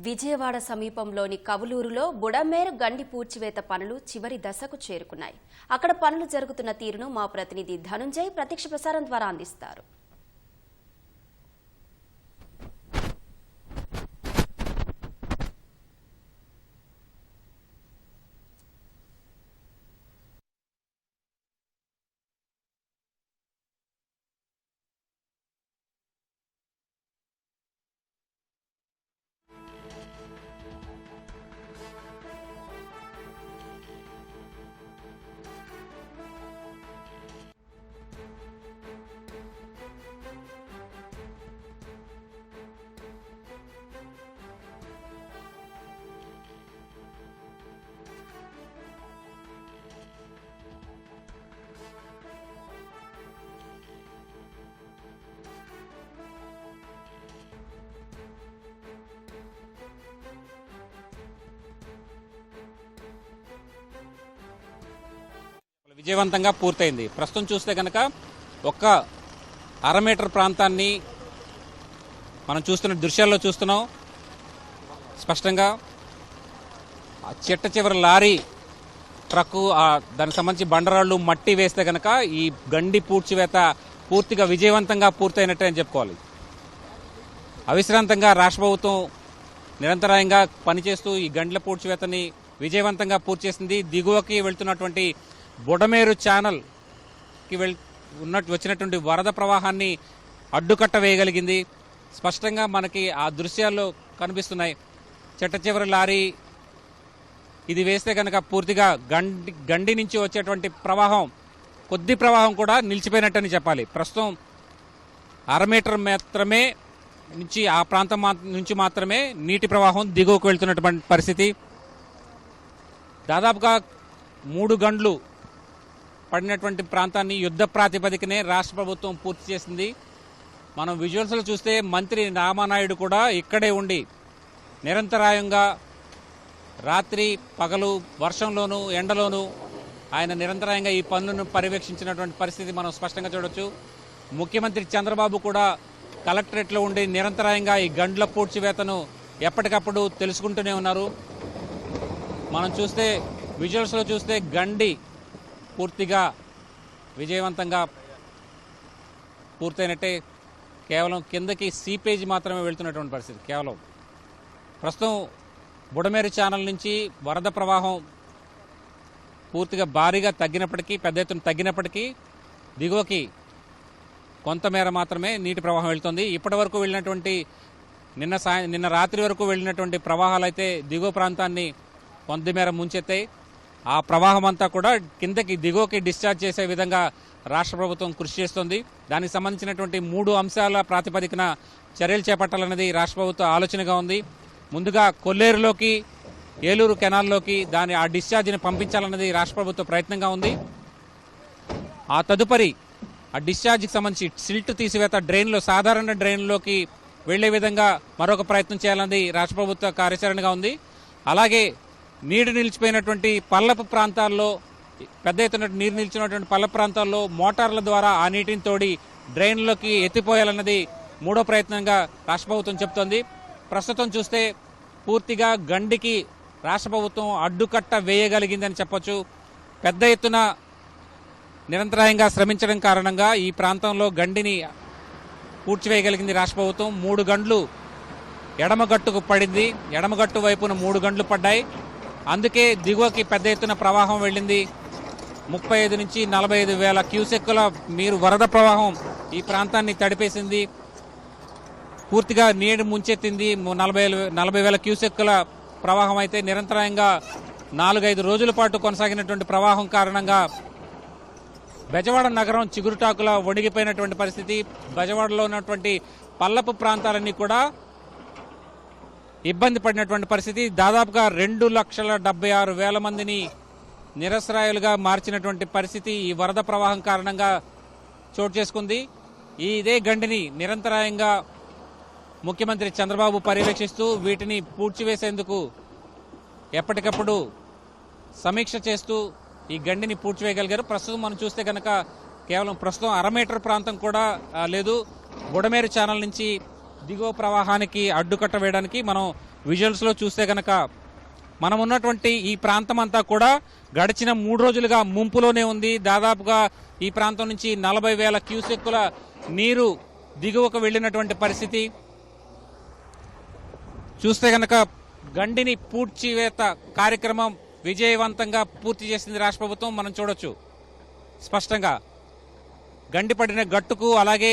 విజయవాడ సమీపంలోని కవులూరులో బుడమేరు గండి పూడ్చివేత పనులు చివరి దశకు చేరుకున్నాయి. అక్కడ పనులు జరుగుతున్న తీరును మా ప్రతినిధి ధనుంజయ్ ప్రత్యక్ష ప్రసారం ద్వారా అందిస్తారు. విజయవంతంగా పూర్తయింది. ప్రస్తుతం చూస్తే కనుక ఒక్క అర మీటర్ ప్రాంతాన్ని మనం చూస్తున్న దృశ్యాల్లో చూస్తున్నాం. స్పష్టంగా చిట్ట చివరి లారీ ట్రక్కు దానికి సంబంధించి బండరాళ్లు మట్టి వేస్తే కనుక ఈ గండి పూడ్చివేత పూర్తిగా విజయవంతంగా పూర్తయినట్టే అని చెప్పుకోవాలి. అవిశ్రాంతంగా రాష్ట్ర ప్రభుత్వం నిరంతరాయంగా పనిచేస్తూ ఈ గండ్ల పూడ్చివేతని విజయవంతంగా పూర్తి చేసింది. దిగువకి వెళ్తున్నటువంటి బుడమేరు ఛానల్కి వచ్చినటువంటి వరద ప్రవాహాన్ని అడ్డుకట్ట వేయగలిగింది. స్పష్టంగా మనకి ఆ దృశ్యాల్లో కనిపిస్తున్నాయి. చెట్ట చివరి లారీ ఇది వేస్తే కనుక పూర్తిగా గండి నుంచి వచ్చేటువంటి ప్రవాహం కొద్ది ప్రవాహం కూడా నిలిచిపోయినట్టని చెప్పాలి. ప్రస్తుతం అర మీటర్ మాత్రమే నుంచి ఆ ప్రాంతం నుంచి మాత్రమే నీటి ప్రవాహం దిగువకు వెళ్తున్నటువంటి పరిస్థితి. దాదాపుగా 3 గంటలు పడినటువంటి ప్రాంతాన్ని యుద్ధ ప్రాతిపదికనే రాష్ట్ర ప్రభుత్వం పూర్తి చేసింది. మనం విజువల్స్లో చూస్తే మంత్రి రామానాయుడు కూడా ఇక్కడే ఉండి నిరంతరాయంగా రాత్రి పగలు వర్షంలోనూ ఎండలోనూ ఆయన నిరంతరాయంగా ఈ పనులను పర్యవేక్షించినటువంటి పరిస్థితి మనం స్పష్టంగా చూడొచ్చు. ముఖ్యమంత్రి చంద్రబాబు కూడా కలెక్టరేట్లో ఉండి నిరంతరాయంగా ఈ గండ్ల పూడ్చివేతను ఎప్పటికప్పుడు తెలుసుకుంటూనే ఉన్నారు. మనం చూస్తే విజువల్స్లో చూస్తే గండి పూర్తిగా విజయవంతంగా పూర్తయినట్టే. కేవలం కిందకి సీపేజ్ మాత్రమే వెళ్తున్నటువంటి పరిస్థితి. కేవలం ప్రస్తుతం బుడమేరు ఛానల్ నుంచి వరద ప్రవాహం పూర్తిగా భారీగా తగ్గినప్పటికీ, పెద్ద ఎత్తున తగ్గినప్పటికీ దిగువకి కొంతమేర మాత్రమే నీటి ప్రవాహం వెళ్తుంది. ఇప్పటి వరకు వెళ్ళినటువంటి నిన్న రాత్రి వరకు వెళ్ళినటువంటి ప్రవాహాలు అయితే దిగువ ప్రాంతాన్ని కొంతమేర ముంచెత్తాయి. ఆ ప్రవాహం అంతా కూడా కిందకి దిగువకి డిశ్చార్జ్ చేసే విధంగా రాష్ట్ర ప్రభుత్వం కృషి చేస్తోంది. దానికి సంబంధించినటువంటి 3 అంశాల ప్రాతిపదికన చర్యలు చేపట్టాలన్నది రాష్ట్ర ప్రభుత్వ ఆలోచనగా ఉంది. ముందుగా కొల్లేరులోకి, ఏలూరు కెనాల్లోకి ఆ డిశ్చార్జిని పంపించాలన్నది రాష్ట్ర ప్రభుత్వ ప్రయత్నంగా ఉంది. ఆ తదుపరి ఆ డిశ్చార్జికి సంబంధించి సిల్ట్ తీసివేత డ్రైన్లో, సాధారణ డ్రైన్లోకి వెళ్లే విధంగా మరొక ప్రయత్నం చేయాలన్నది రాష్ట్ర ప్రభుత్వ కార్యాచరణగా ఉంది. అలాగే నీరు నిలిచిపోయినటువంటి పల్లపు ప్రాంతాల్లో, పెద్ద ఎత్తున నీరు నిలిచినటువంటి పల్లపు ప్రాంతాల్లో మోటార్ల ద్వారా ఆ నీటిని తోడి డ్రైన్లోకి ఎత్తిపోయాలన్నది 3వ ప్రయత్నంగా రాష్ట్ర ప్రభుత్వం చెబుతోంది. ప్రస్తుతం చూస్తే పూర్తిగా గండికి రాష్ట్ర ప్రభుత్వం అడ్డుకట్ట వేయగలిగిందని చెప్పొచ్చు. పెద్ద ఎత్తున నిరంతరాయంగా శ్రమించడం కారణంగా ఈ ప్రాంతంలో గండిని పూడ్చివేయగలిగింది రాష్ట్ర ప్రభుత్వం. 3 గంటలు ఎడమగట్టుకు పడింది. ఎడమగట్టు వైపున 3 గంటలు పడ్డాయి. అందుకే దిగువకి పెద్ద ఎత్తున ప్రవాహం వెళ్ళింది. 35 నుంచి 45 వేల క్యూసెక్కుల మీరు వరద ప్రవాహం ఈ ప్రాంతాన్ని తడిపేసింది. పూర్తిగా నీరు ముంచెత్తింది. 40 వేల క్యూసెక్కుల ప్రవాహం అయితే నిరంతరాయంగా 4-5 రోజుల పాటు కొనసాగినటువంటి ప్రవాహం కారణంగా బెజవాడ నగరం చిగురుటాకులా వణిగిపోయినటువంటి పరిస్థితి. బెజవాడలో ఉన్నటువంటి పల్లపు ప్రాంతాలన్నీ కూడా ఇబ్బంది పడినటువంటి పరిస్థితి. దాదాపుగా 2,76,000 మందిని నిరసరాయులుగా మార్చినటువంటి పరిస్థితి ఈ వరద ప్రవాహం కారణంగా చోటు చేసుకుంది. ఇదే గండిని నిరంతరాయంగా ముఖ్యమంత్రి చంద్రబాబు పర్యవేక్షిస్తూ వీటిని పూడ్చివేసేందుకు ఎప్పటికప్పుడు సమీక్ష చేస్తూ ఈ గండిని పూడ్చివేయగలిగారు. ప్రస్తుతం మనం చూస్తే కనుక కేవలం ప్రస్తుతం అర మీటర్ ప్రాంతం కూడా లేదు. బుడమేరు ఛానల్ నుంచి దిగువ ప్రవాహానికి అడ్డుకట్ట వేయడానికి మనం విజువల్స్లో చూస్తే కనుక మనం ఉన్నటువంటి ఈ ప్రాంతం అంతా కూడా గడిచిన 3 రోజులుగా ముంపులోనే ఉంది. దాదాపుగా ఈ ప్రాంతం నుంచి 40,000 క్యూసెక్కుల నీరు దిగువకు వెళ్ళినటువంటి పరిస్థితి. చూస్తే కనుక గండిని పూడ్చివేత కార్యక్రమం విజయవంతంగా పూర్తి చేసింది రాష్ట్ర ప్రభుత్వం. మనం చూడొచ్చు స్పష్టంగా గండిపడిన గట్టుకు అలాగే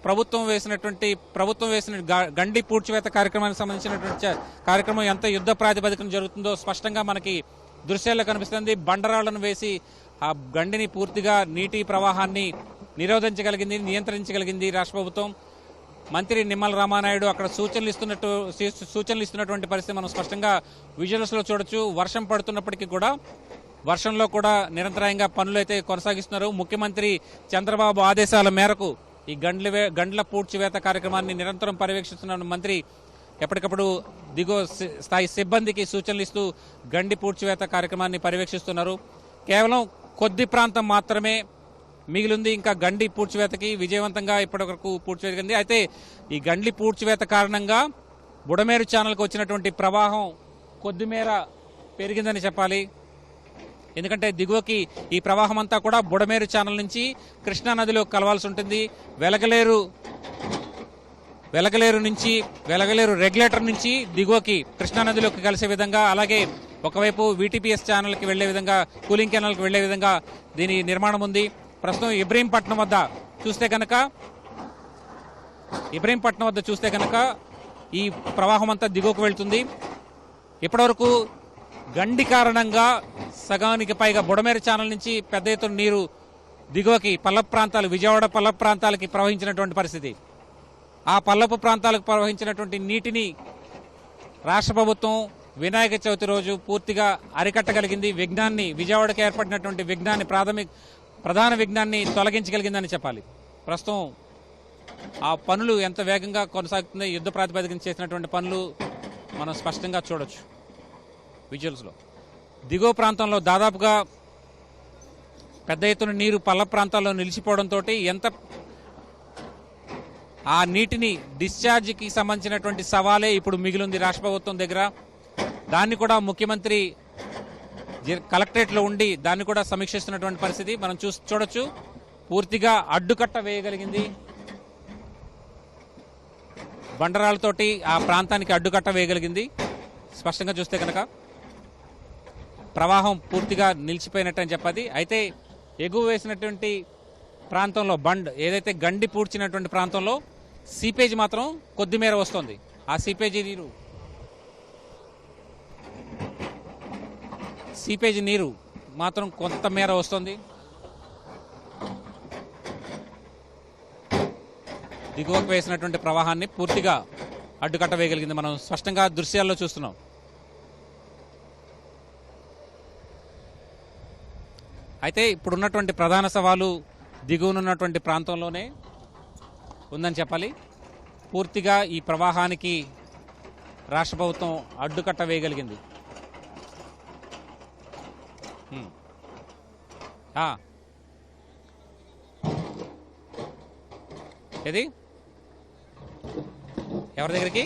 ప్రభుత్వం వేసిన గండి పూడ్చివేత కార్యక్రమానికి సంబంధించినటువంటి కార్యక్రమం ఎంత యుద్ధ ప్రాతిపదికన జరుగుతుందో స్పష్టంగా మనకి దృశ్యాల్లో కనిపిస్తుంది. బండరాళ్లను వేసి ఆ గండిని పూర్తిగా నీటి ప్రవాహాన్ని నియంత్రించగలిగింది రాష్ట్ర ప్రభుత్వం. మంత్రి నిమ్మల రామానాయుడు అక్కడ సూచనలు ఇస్తున్నటువంటి పరిస్థితి మనం స్పష్టంగా విజువల్స్లో చూడొచ్చు. వర్షం పడుతున్నప్పటికీ కూడా వర్షంలో కూడా నిరంతరాయంగా పనులు అయితే కొనసాగిస్తున్నారు. ముఖ్యమంత్రి చంద్రబాబు ఆదేశాల మేరకు ఈ గండ్ల పూడ్చివేత కార్యక్రమాన్ని నిరంతరం పర్యవేక్షిస్తున్న మంత్రి ఎప్పటికప్పుడు దిగువ స్థాయి సిబ్బందికి సూచనలు ఇస్తూ గండి పూడ్చివేత కార్యక్రమాన్ని పర్యవేక్షిస్తున్నారు. కేవలం కొద్ది ప్రాంతం మాత్రమే మిగిలింది ఇంకా గండి పూడ్చివేతకి విజయవంతంగా ఇప్పటివరకు పూడ్చివేతకింది. అయితే ఈ గండి పూడ్చివేత కారణంగా బుడమేరు ఛానల్కి వచ్చినటువంటి ప్రవాహం కొద్దిమేర పెరిగిందని చెప్పాలి. ఎందుకంటే దిగువకి ఈ ప్రవాహం అంతా కూడా బుడమేరు ఛానల్ నుంచి కృష్ణానదిలో కలవాల్సి ఉంటుంది. వెలగలేరు రెగ్యులేటర్ నుంచి దిగువకి కృష్ణానదిలోకి కలిసే విధంగా, అలాగే ఒకవైపు వీటీపీఎస్ ఛానల్కి వెళ్లే విధంగా, కూలింగ్ కెనాల్కి వెళ్లే విధంగా దీని నిర్మాణం ఉంది. ప్రస్తుతం ఇబ్రహీంపట్నం వద్ద చూస్తే కనుక ఈ ప్రవాహం అంతా దిగువకు వెళ్తుంది. ఇప్పటివరకు గండి కారణంగా సగానికి పైగా బుడమేరు ఛానల్ నుంచి పెద్ద ఎత్తున నీరు దిగువకి విజయవాడ పల్లపు ప్రాంతాలకి ప్రవహించినటువంటి పరిస్థితి. ఆ పల్లపు ప్రాంతాలకు ప్రవహించినటువంటి నీటిని రాష్ట్ర ప్రభుత్వం వినాయక చవితి రోజు పూర్తిగా అరికట్టగలిగింది. విజయవాడకి ఏర్పడినటువంటి ప్రధాన విఘ్నాన్ని తొలగించగలిగిందని చెప్పాలి. ప్రస్తుతం ఆ పనులు ఎంత వేగంగా కొనసాగుతుంది, యుద్ధ ప్రాతిపదికన చేసినటువంటి పనులు మనం స్పష్టంగా చూడొచ్చు విజువల్స్లో. దిగువ ప్రాంతంలో దాదాపుగా పెద్ద ఎత్తున నీరు పల్ల ప్రాంతాల్లో నిలిచిపోవడంతో ఆ నీటిని డిశ్చార్జ్కి సంబంధించినటువంటి సవాలే ఇప్పుడు మిగిలింది రాష్ట్ర ప్రభుత్వం దగ్గర. దాన్ని కూడా ముఖ్యమంత్రి కలెక్టరేట్లో ఉండి దాన్ని కూడా సమీక్షిస్తున్నటువంటి పరిస్థితి మనం చూడొచ్చు. పూర్తిగా అడ్డుకట్ట వేయగలిగింది. బండరాలతోటి ఆ ప్రాంతానికి అడ్డుకట్ట వేయగలిగింది. స్పష్టంగా చూస్తే కనుక ప్రవాహం పూర్తిగా నిలిచిపోయినట్టు అని చెప్పది. అయితే ఎగువ వేసినటువంటి ప్రాంతంలో ఏదైతే గండి పూడ్చినటువంటి ప్రాంతంలో సీపేజ్ మాత్రం కొద్దిమేర వస్తుంది. ఆ సీపేజ్ నీరు మాత్రం కొంతమేర వస్తుంది. దిగువకు వేసినటువంటి ప్రవాహాన్ని పూర్తిగా అడ్డుకట్ట వేయగలిగింది. మనం స్పష్టంగా దృశ్యాల్లో చూస్తున్నాం. అయితే ఇప్పుడున్నటువంటి ప్రధాన సవాలు దిగువనున్నటువంటి ప్రాంతంలోనే ఉందని చెప్పాలి. పూర్తిగా ఈ ప్రవాహానికి రాష్ట్ర ప్రభుత్వం అడ్డుకట్ట వేయగలిగింది. ఏది ఎవరి దగ్గరికి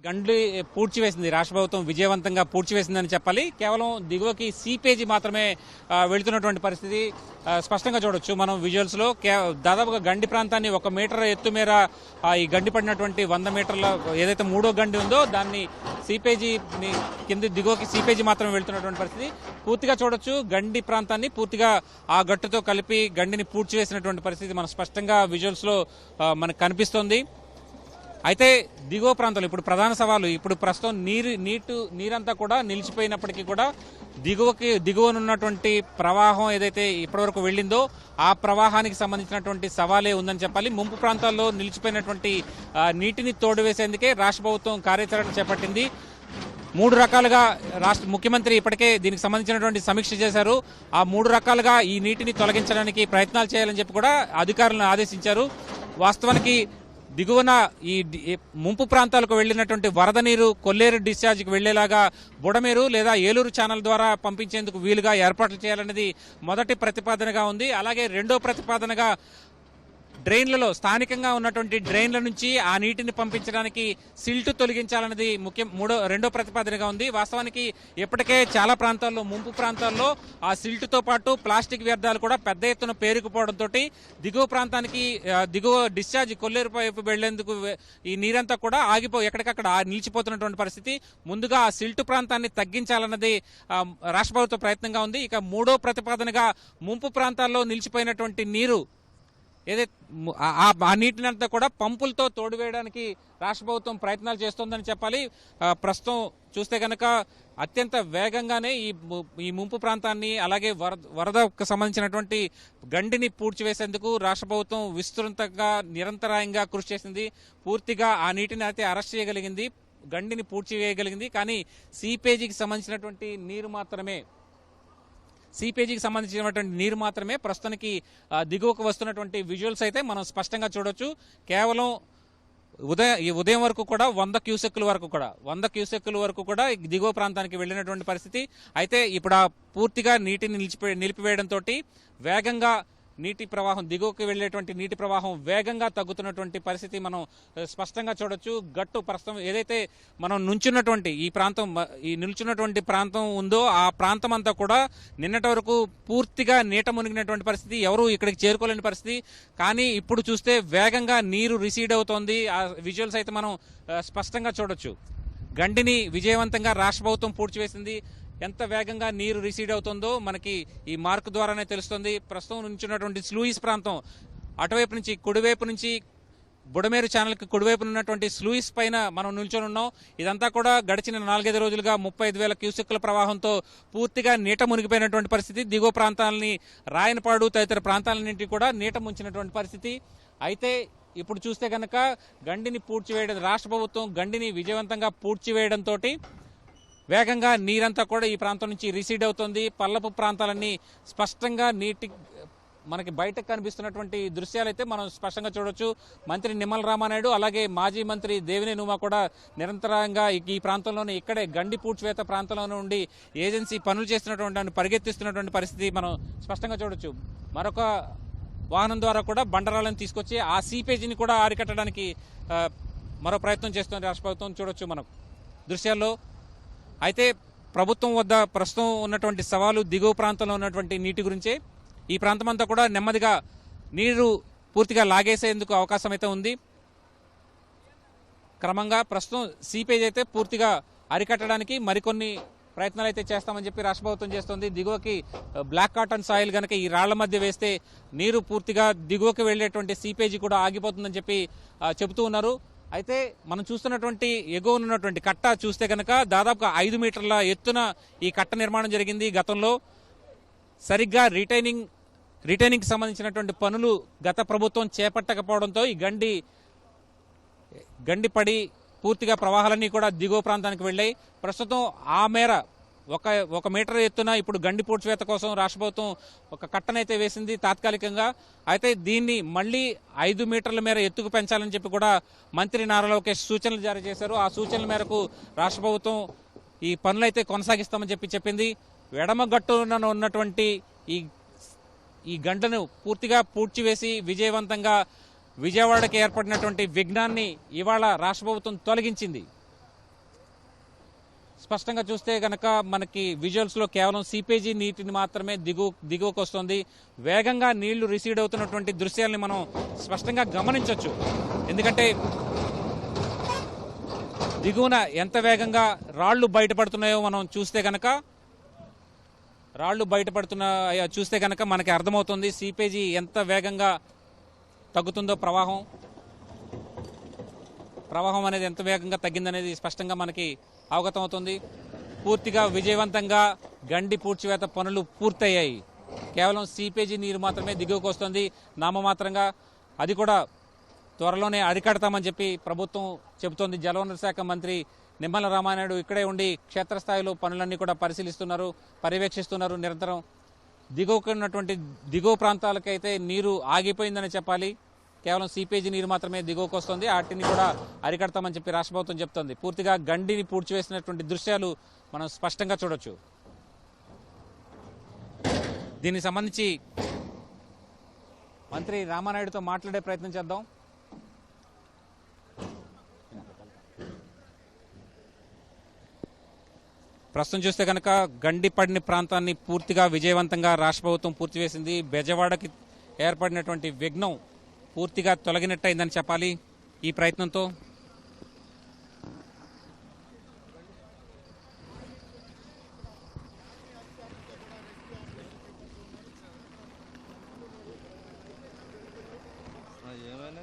గండ్లు పూడ్చివేసింది, రాష్ట్ర ప్రభుత్వం విజయవంతంగా పూడ్చివేసిందని చెప్పాలి. కేవలం దిగువకి సీపేజీ మాత్రమే వెళుతున్నటువంటి పరిస్థితి స్పష్టంగా చూడొచ్చు మనం విజువల్స్ లో. దాదాపుగా గండి ప్రాంతాన్ని 1 మీటర్ ఎత్తు మేర ఈ గండి పడినటువంటి 100 మీటర్ల ఏదైతే 3వ గండి ఉందో దాన్ని సీపేజీ కింద దిగువకి సీపేజీ మాత్రమే వెళుతున్నటువంటి పరిస్థితి పూర్తిగా చూడొచ్చు. గండి ప్రాంతాన్ని పూర్తిగా ఆ గట్టుతో కలిపి గండిని పూడ్చివేసినటువంటి పరిస్థితి మనం స్పష్టంగా విజువల్స్ లో మనకు కనిపిస్తోంది. అయితే దిగువ ప్రాంతంలో ఇప్పుడు ప్రధాన సవాలు ఇప్పుడు ప్రస్తుతం నీరంతా కూడా నిలిచిపోయినప్పటికీ కూడా దిగువనున్నటువంటి ప్రవాహం ఏదైతే ఇప్పటివరకు వెళ్ళిందో ఆ ప్రవాహానికి సంబంధించినటువంటి సవాలే ఉందని చెప్పాలి. ముంపు ప్రాంతాల్లో నిలిచిపోయినటువంటి నీటిని తోడువేసేందుకే రాష్ట్ర ప్రభుత్వం కార్యాచరణ చేపట్టింది. 3 రకాలుగా రాష్ట్ర ముఖ్యమంత్రి ఇప్పటికే దీనికి సంబంధించినటువంటి సమీక్ష చేశారు. ఆ 3 రకాలుగా ఈ నీటిని తొలగించడానికి ప్రయత్నాలు చేయాలని చెప్పి కూడా అధికారులను ఆదేశించారు. వాస్తవానికి దిగువన ఈ ముంపు ప్రాంతాలకు వెళ్లినటువంటి వరద నీరు కొల్లేరు డిశ్చార్జ్కి వెళ్లేలాగా బుడమేరు లేదా ఏలూరు ఛానల్ ద్వారా పంపించేందుకు వీలుగా ఏర్పాట్లు చేయాలనేది మొదటి ప్రతిపాదనగా ఉంది. అలాగే రెండో ప్రతిపాదనగా డ్రైన్లలో స్థానికంగా ఉన్నటువంటి డ్రైన్ల నుంచి ఆ నీటిని పంపించడానికి సిల్ట్ తొలగించాలన్నది రెండో ప్రతిపాదనగా ఉంది. వాస్తవానికి ఇప్పటికే చాలా ప్రాంతాల్లో ముంపు ప్రాంతాల్లో ఆ సిల్ట్తో పాటు ప్లాస్టిక్ వ్యర్థాలు కూడా పెద్ద ఎత్తున పేరుకుపోవడంతో దిగువ ప్రాంతానికి దిగువ డిశ్చార్జ్ కొల్లేరు వైపు వెళ్లేందుకు ఈ నీరంతా కూడా ఎక్కడికక్కడ నిలిచిపోతున్నటువంటి పరిస్థితి. ముందుగా ఆ సిల్ట్ ప్రాంతాన్ని తగ్గించాలన్నది రాష్ట్ర ప్రభుత్వ ప్రయత్నంగా ఉంది. ఇక మూడో ప్రతిపాదనగా ముంపు ప్రాంతాల్లో నిలిచిపోయినటువంటి నీరు ఏదైతే ఆ నీటిని అంతా కూడా పంపులతో తోడువేయడానికి రాష్ట్ర ప్రభుత్వం ప్రయత్నాలు చేస్తోందని చెప్పాలి. ప్రస్తుతం చూస్తే కనుక అత్యంత వేగంగానే ఈ ముంపు ప్రాంతాన్ని అలాగే వరదకు సంబంధించినటువంటి గండిని పూడ్చివేసేందుకు రాష్ట్ర ప్రభుత్వం విస్తృతంగా నిరంతరాయంగా కృషి చేసింది. పూర్తిగా ఆ నీటిని అయితే అరెస్ట్ చేయగలిగింది, గండిని పూడ్చివేయగలిగింది. కానీ సీపేజీకి సంబంధించినటువంటి నీరు మాత్రమే ప్రస్తుతానికి దిగువకు వస్తున్నటువంటి విజువల్స్ అయితే మనం స్పష్టంగా చూడొచ్చు. కేవలం ఉదయం వరకు కూడా 100 క్యూసెక్కుల వరకు కూడా దిగువ ప్రాంతానికి వెళ్ళినటువంటి పరిస్థితి. అయితే ఇప్పుడు పూర్తిగా నీటిని నిలిపివేయడంతో వేగంగా నీటి ప్రవాహం దిగువకి వెళ్లేటువంటి నీటి ప్రవాహం వేగంగా తగ్గుతున్నటువంటి పరిస్థితి మనం స్పష్టంగా చూడొచ్చు. గట్టు ప్రస్తుతం ఏదైతే మనం నిల్చున్నటువంటి ప్రాంతం ఉందో ఆ ప్రాంతం అంతా కూడా నిన్నటి వరకు పూర్తిగా నీట మునిగినటువంటి పరిస్థితి, ఎవరు ఇక్కడికి చేరుకోలేని పరిస్థితి. కానీ ఇప్పుడు చూస్తే వేగంగా నీరు రిసీడ్ అవుతోంది. ఆ విజువల్స్ అయితే మనం స్పష్టంగా చూడొచ్చు. గండిని విజయవంతంగా రాష్ట్ర ప్రభుత్వం పూడ్చివేసింది. ఎంత వేగంగా నీరు రిసీడ్ అవుతుందో మనకి ఈ మార్క్ ద్వారానే తెలుస్తుంది. ప్రస్తుతం నుంచున్నటువంటి స్లూయిస్ ప్రాంతం అటువైపు నుంచి కుడివైపు నుంచి బుడమేరు ఛానల్కి కుడివైపు ఉన్నటువంటి స్లూయిస్ పైన మనం నిల్చొని ఉన్నాం. ఇదంతా కూడా గడిచిన 4-5 రోజులుగా 35,000 క్యూసెక్కుల ప్రవాహంతో పూర్తిగా నీట మునిగిపోయినటువంటి పరిస్థితి. దిగువ ప్రాంతాలని రాయనపాడు తదితర ప్రాంతాలన్నింటినీ కూడా నీట ముంచినటువంటి పరిస్థితి. అయితే ఇప్పుడు చూస్తే కనుక రాష్ట్ర ప్రభుత్వం గండిని విజయవంతంగా పూడ్చివేయడంతో వేగంగా నీరంతా కూడా ఈ ప్రాంతం నుంచి రిసీడ్ అవుతుంది. పల్లపు ప్రాంతాలన్నీ స్పష్టంగా మనకి బయటకు కనిపిస్తున్నటువంటి దృశ్యాలైతే మనం స్పష్టంగా చూడొచ్చు. మంత్రి నిమ్మల రామానాయుడు అలాగే మాజీ మంత్రి దేవినేని ఉమా కూడా నిరంతరంగా ఈ ప్రాంతంలోనే ఇక్కడే గండి పూడ్చివేత ప్రాంతంలోనే ఉండి ఏజెన్సీ పనులు చేస్తున్నటువంటి పరిగెత్తిస్తున్నటువంటి పరిస్థితి మనం స్పష్టంగా చూడొచ్చు. మరొక వాహనం ద్వారా కూడా బండరాలను తీసుకొచ్చి ఆ సీపేజీని కూడా అరికట్టడానికి మరో ప్రయత్నం చేస్తుంది రాష్ట్ర ప్రభుత్వం చూడొచ్చు మనం దృశ్యాల్లో. అయితే ప్రభుత్వం వద్ద ప్రస్తుతం ఉన్నటువంటి సవాలు దిగువ ప్రాంతంలో ఉన్నటువంటి నీటి గురించే. ఈ ప్రాంతం అంతా కూడా నెమ్మదిగా నీరు పూర్తిగా లాగేసేందుకు అవకాశం అయితే ఉంది. క్రమంగా ప్రస్తుతం సీపేజ్ అయితే పూర్తిగా అరికట్టడానికి మరికొన్ని ప్రయత్నాలు అయితే చేస్తామని చెప్పి రాష్ట్ర ప్రభుత్వం చేస్తుంది. దిగువకి బ్లాక్ కాటన్ సాయిల్ కనుక ఈ రాళ్ల మధ్య వేస్తే నీరు పూర్తిగా దిగువకి వెళ్లేటువంటి సీపేజీ కూడా ఆగిపోతుందని చెప్పి చెబుతూ ఉన్నారు. అయితే మనం చూస్తున్నటువంటి ఎగువ ఉన్నటువంటి కట్ట చూస్తే కనుక దాదాపుగా 5 మీటర్ల ఎత్తున ఈ కట్ట నిర్మాణం జరిగింది. గతంలో సరిగ్గా రిటైనింగ్ సంబంధించినటువంటి పనులు గత ప్రభుత్వం చేపట్టకపోవడంతో ఈ గండి పడి పూర్తిగా ప్రవాహాలన్నీ కూడా దిగువ ప్రాంతానికి వెళ్ళాయి. ప్రస్తుతం ఆ మేర 1 మీటర్ ఎత్తున ఇప్పుడు గండి పూడ్చివేత కోసం రాష్ట్ర ప్రభుత్వం ఒక కట్టనైతే వేసింది తాత్కాలికంగా. అయితే దీన్ని మళ్లీ 5 మీటర్ల మేర ఎత్తుకు పెంచాలని చెప్పి కూడా మంత్రి నారా లోకేష్ సూచనలు జారీ చేశారు. ఆ సూచనల మేరకు రాష్ట్ర ప్రభుత్వం ఈ పనులైతే కొనసాగిస్తామని చెప్పింది. ఎడమ గట్టున ఉన్నటువంటి ఈ గంటను పూర్తిగా పూడ్చివేసి విజయవంతంగా విజయవాడకి ఏర్పడినటువంటి విఘ్నాన్ని ఇవాళ రాష్ట్ర ప్రభుత్వం తొలగించింది. స్పష్టంగా చూస్తే కనుక మనకి విజువల్స్లో కేవలం సీపేజీ నీటిని మాత్రమే దిగువకు వస్తుంది. వేగంగా నీళ్లు రిసీడ్ అవుతున్నటువంటి దృశ్యాలని మనం స్పష్టంగా గమనించవచ్చు. ఎందుకంటే దిగువన ఎంత వేగంగా రాళ్లు బయటపడుతున్నాయో మనం చూస్తే కనుక మనకి అర్థమవుతుంది సీపేజీ ఎంత వేగంగా తగ్గుతుందో, ప్రవాహం అనేది ఎంత వేగంగా తగ్గిందనేది స్పష్టంగా మనకి అవగతం అవుతుంది. పూర్తిగా విజయవంతంగా గండి పూడ్చివేత పనులు పూర్తయ్యాయి. కేవలం సీపేజీ నీరు మాత్రమే దిగువకు వస్తుంది. నామమాత్రంగా అది కూడా త్వరలోనే అరికడతామని చెప్పి ప్రభుత్వం చెబుతోంది. జలవనరుల శాఖ మంత్రి నిమ్మల రామానాయుడు ఇక్కడే ఉండి క్షేత్రస్థాయిలో పనులన్నీ కూడా పరిశీలిస్తున్నారు, పర్యవేక్షిస్తున్నారు. నిరంతరం దిగువకున్నటువంటి దిగువ ప్రాంతాలకైతే నీరు ఆగిపోయిందని చెప్పాలి. కేవలం సీపేజీ నీరు మాత్రమే దిగువకు వస్తుంది. వాటిని కూడా అరికడతామని చెప్పి రాష్ట్ర ప్రభుత్వం చెప్తోంది. పూర్తిగా గండిని పూడ్చివేసినటువంటి దృశ్యాలు మనం స్పష్టంగా చూడొచ్చు. దీనికి సంబంధించి మంత్రి రామానాయుడుతో మాట్లాడే ప్రయత్నం చేద్దాం. ప్రస్తుతం చూస్తే కనుక గండి పడిన ప్రాంతాన్ని పూర్తిగా విజయవంతంగా రాష్ట్ర ప్రభుత్వం పూర్తివేసింది. బెజవాడకి ఏర్పడినటువంటి విఘ్నం పూర్తిగా తొలగినట్టయిందని చెప్పాలి ఈ ప్రయత్నంతో. ఏమైనా